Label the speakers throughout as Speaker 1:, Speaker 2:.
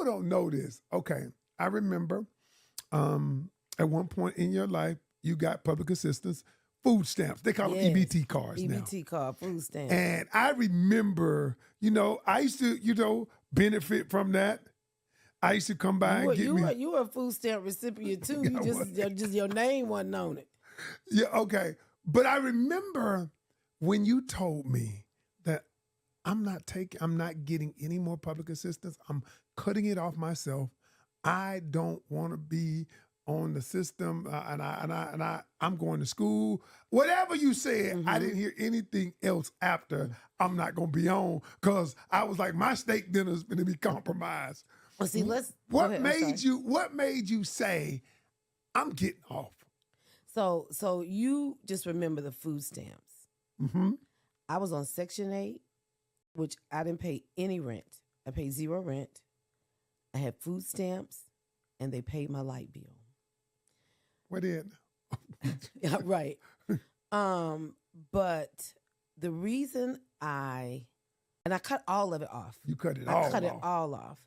Speaker 1: people don't know this. Okay, I remember at one point in your life, you got public assistance, food stamps. They call them EBT cards now.
Speaker 2: EBT card, food stamps.
Speaker 1: And I remember, I used to, benefit from that. I used to come by and get me.
Speaker 2: You were a food stamp recipient too. You just your name wasn't on it.
Speaker 1: Yeah, okay. But I remember when you told me that I'm not getting any more public assistance. I'm cutting it off myself. I don't want to be on the system, and I'm going to school. Whatever you said, I didn't hear anything else after. I'm not going to be on, because I was like, my steak dinner's going to be compromised.
Speaker 2: Well, see,
Speaker 1: What made you say, I'm getting off?
Speaker 2: So you just remember the food stamps.
Speaker 1: Mm-hmm.
Speaker 2: I was on Section 8, which I didn't pay any rent. I paid zero rent. I had food stamps, and they paid my light bill.
Speaker 1: What did?
Speaker 2: Yeah, right. But the reason I cut all of it off.
Speaker 1: You cut it
Speaker 2: I cut it all off.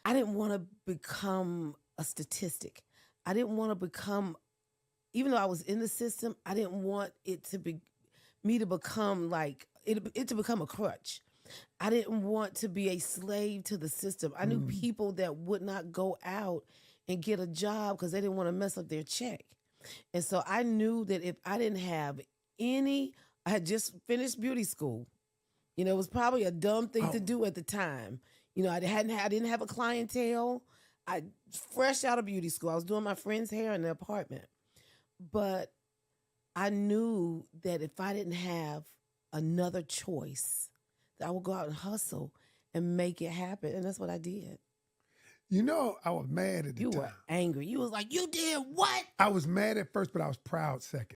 Speaker 2: I didn't want to become a statistic. I didn't want to become, even though I was in the system, I didn't want it to be me to become like it to become a crutch. I didn't want to be a slave to the system. I knew people that would not go out and get a job because they didn't want to mess up their check. And so I knew that if I didn't have I had just finished beauty school. It was probably a dumb thing to do at the time. I didn't have a clientele. I fresh out of beauty school. I was doing my friend's hair in the apartment. But I knew that if I didn't have another choice, that I would go out and hustle and make it happen. And that's what I did.
Speaker 1: I was mad at the time.
Speaker 2: You were angry. You was like, you did what?
Speaker 1: I was mad at first, but I was proud second.